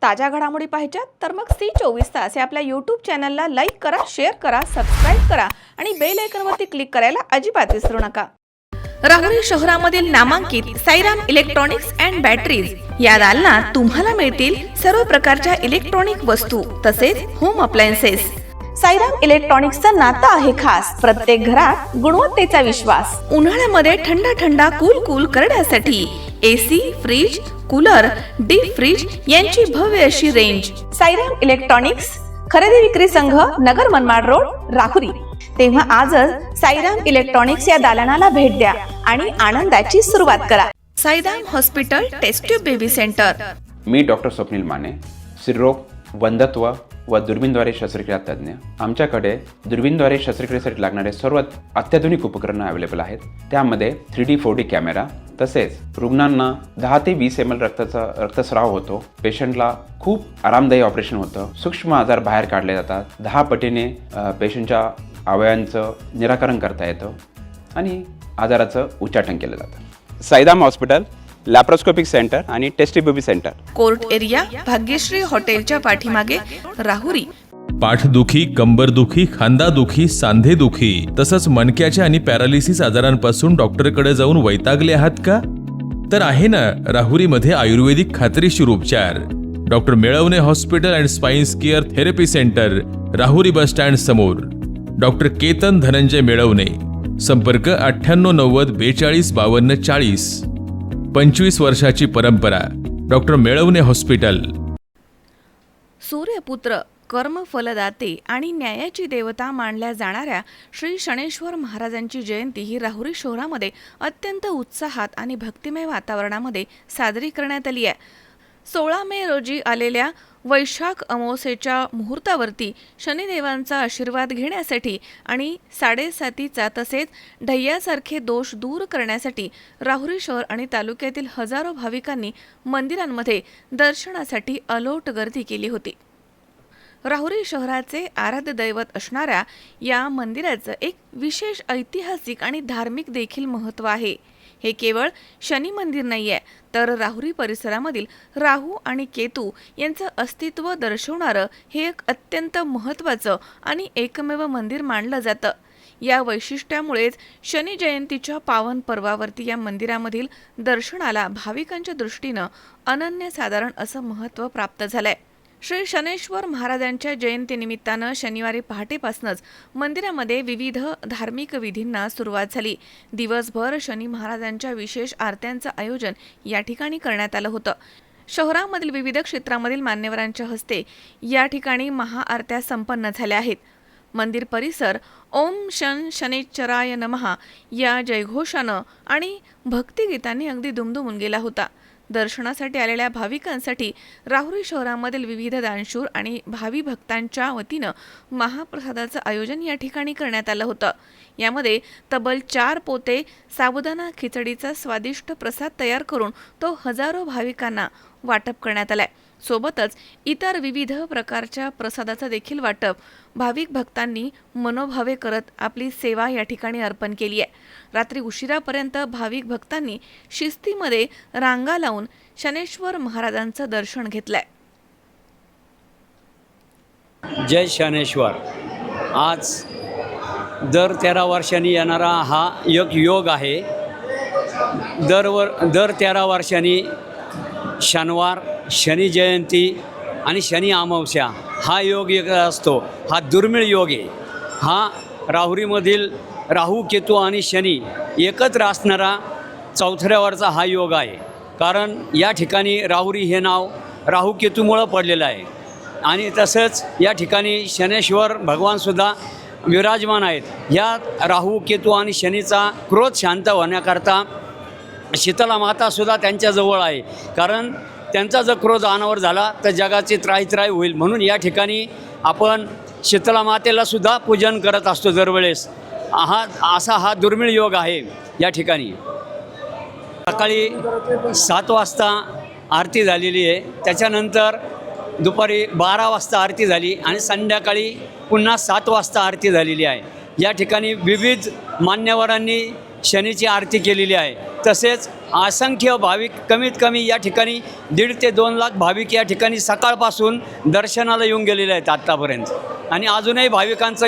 ताज्या घडामोडी पाहिजेत तर मग C24 या आपल्या यूट्यूब चॅनलला लाईक करा, शेअर करा, सबस्क्राईब करा आणि बेल आयकॉनवरती क्लिक करायला अजिबात विसरू नका। राहुरी शहरामधील नामांकित साईराम इलेक्ट्रॉनिक्स अँड बॅटरीज या दालनात तुम्हाला मिळतील सर्व प्रकारच्या इलेक्ट्रॉनिक वस्तू तसेच होम अप्लायन्सेस। साईराम इलेक्ट्रॉनिक्सचं नातं आहे खास, प्रत्येक घरात गुणवत्तेचा विश्वास। उन्हाळ्यामध्ये थंड कूल करण्यासाठी AC, fridge, cooler, deep freeze यांची भव्य अशी रेंज। साईराम इलेक्ट्रॉनिक्स खरेदी विक्री संघ, नगर मनमाड रोड, राहुरी। तेव्हा आजच साईराम इलेक्ट्रॉनिक्स या दालनाला भेट द्या आणि आनंदाची सुरुवात करा। Sairam hospital test tube baby centre. मी डॉक्टर स्वप्नील माने, स्त्रीरोग, वंध्यत्व व दुर्बीणद्वारे शस्त्रक्रिया तज्ञ। आमच्याकडे दुर्बीणद्वारे शस्त्रक्रियेसाठी लागणारे सर्व अत्याधुनिक उपकरणं अवेलेबल आहेत। त्यामध्ये 3D 4D कॅमेरा, तसेच रुग्णांना 10 ते 20 ml रक्तस्राव होतो। पेशंटला खूप आरामदायी ऑपरेशन होतं। सूक्ष्म आजार बाहेर काढले जातात। 10 पटीने पेशंटच्या अवयवांचं निराकरण करता येतं आणि आजाराचं उच्चाटन केलं जातं। साईराम हॉस्पिटल, लॅप्रोस्कोपिक सेंटर आणि test baby centre, court area, Bhagyashree हॉटेलच्या पाठीमागे, राहुरी। पाठदुखी, कंबरदुखी, खांदादुखी, सांधेदुखी तसंच मणक्याच्या आणि पॅरालिसिस आजारांपासून डॉक्टरकडे जाऊन वैतागले आहात का? तर आहे ना राहुरीमध्ये आयुर्वेदिक खात्रीशीर उपचार। Doctor Melavane hospital and spine care therapy centre, Rahuri bus stand समोर। डॉक्टर केतन धनंजय मेळवणे, संपर्क 9890 42 52 40। 25 वर्षाची परंपरा, डॉक्टर मेळवणे हॉस्पिटल। सूर्यपुत्र, कर्मफलदाते आणि न्यायाची देवता मानल्या जाणाऱ्या श्री शनेश्वर महाराजांची जयंती ही राहुरी शहरामध्ये अत्यंत उत्साहात आणि भक्तिमय वातावरणामध्ये साजरी करण्यात आली आहे। 16 मे रोजी आलेल्या वैशाख अमावस्येच्या मुहूर्तावरती शनिदेवांचा आशीर्वाद घेण्यासाठी आणि 7.5 तसेच ढय्यासारखे दोष दूर करण्यासाठी राहुरी शहर आणि तालुक्यातील हजारो भाविकांनी मंदिरांमध्ये दर्शनासाठी अलोट गर्दी केली होती। राहुरी शहराचे आराध्य दैवत असणाऱ्या या मंदिराचं एक विशेष ऐतिहासिक आणि धार्मिक देखील महत्त्व आहे। हे केवळ शनी मंदिर नाहीये, तर राहुरी परिसरामधील राहू आणि केतू यांचं अस्तित्व दर्शवणारं हे एक अत्यंत महत्त्वाचं आणि एकमेव मंदिर मानलं जातं। या वैशिष्ट्यामुळेच शनी जयंतीच्या पावन पर्वावरती या मंदिरामधील दर्शनाला भाविकांच्या दृष्टीनं अनन्यसाधारण असं महत्त्व प्राप्त झालंय। श्री शनेश्वर महाराजांच्या जयंतीनिमित्तानं शनिवारी पहाटेपासूनच मंदिरामध्ये विविध धार्मिक विधींना सुरुवात झाली। दिवसभर शनी महाराजांच्या विशेष आरत्यांचं आयोजन या ठिकाणी करण्यात आलं होतं। शहरामधील विविध क्षेत्रामधील मान्यवरांच्या हस्ते या ठिकाणी महाआरत्या संपन्न झाल्या आहेत। मंदिर परिसर ओम शन शनेश्वराय नमः या जयघोषानं आणि भक्तिगीतांनी अगदी दुमदुमून गेला होता। दर्शनासाठी आलेल्या भाविकांसाठी राहुरी शहरामधील विविध दानशूर आणि भावी भक्तांच्या वतीनं महाप्रसादाचं आयोजन या ठिकाणी करण्यात आलं होतं। यामध्ये तब्बल 4 पोते साबुदाणा खिचडीचा स्वादिष्ट प्रसाद तयार करून तो हजारो भाविकांना वाटप करण्यात आलाय। सोबतच इतर विविध प्रकारच्या प्रसादाचं देखील वाटप भाविक भक्तांनी मनोभावे करत आपली सेवा या ठिकाणी अर्पण केली आहे। रात्री उशिरापर्यंत भाविक भक्तांनी शिस्तीमध्ये रांगा लावून शनेश्वर महाराजांचं दर्शन घेतलंय। जय शनेश्वर। आज दर 13 वर्षांनी येणारा हा एक योग आहे। दर 13 वर्षांनी शनिवार, शनी जयंती आणि शनी अमावस्या हा योग एक असतो। हा दुर्मिळ योग आहे। हा राहुरीमधील राहू, केतू आणि शनी एकत्र असणारा चौथऱ्यावरचा हा योग आहे। कारण या ठिकाणी राहुरी हे नाव राहू केतूमुळं पडलेलं आहे आणि तसंच या ठिकाणी शनेश्वर भगवानसुद्धा विराजमान आहेत। या राहू, केतू आणि शनीचा क्रोध शांत होण्याकरता शीतला मातासुद्धा त्यांच्याजवळ आहे। कारण त्यांचा जर क्रोध अनावर झाला तर जगाची त्राही होईल, म्हणून या ठिकाणी आपण शीतला मातेलासुद्धा पूजन करत असतो दरवेळेस। हा दुर्मिळ योग आहे। या ठिकाणी सकाळी 7 वाजता आरती झालेली आहे, त्याच्यानंतर दुपारी 12 वाजता आरती झाली आणि संध्याकाळी पुन्हा 7 वाजता आरती झालेली आहे। या ठिकाणी विविध मान्यवरांनी शनीची आरती केलेली आहे। तसेच असंख्य भाविक, कमीत कमी या ठिकाणी 1.5 ते 2 लाख भाविक या ठिकाणी सकाळपासून दर्शनाला येऊन गेलेले आहेत आत्तापर्यंत. आणि अजूनही भाविकांचा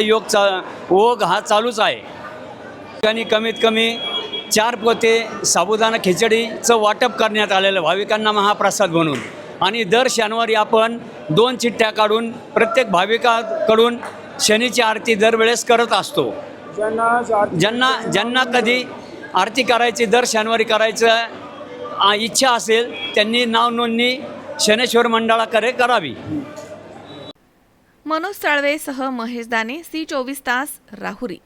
ओघ हा चालूच आहे. ठिकाणी कमीत कमी 4 पोते साबुदाणा खिचडीचं वाटप करण्यात आलेलं भाविकांना महाप्रसाद म्हणून. आणि दर शनिवारी आपण 2 चिठ्ठ्या काढून प्रत्येक भाविकाकडून शनीची आरती दरवेळेस करत असतो. ज्यांना कधी आरती करायची, दर शनिवारी करायचं इच्छा असेल त्यांनी नाव नोंदणी शनेश्वर मंडळाकडे करावी. मनोज साळवेसह महेश दाने, सी 24 तास, राहुरी.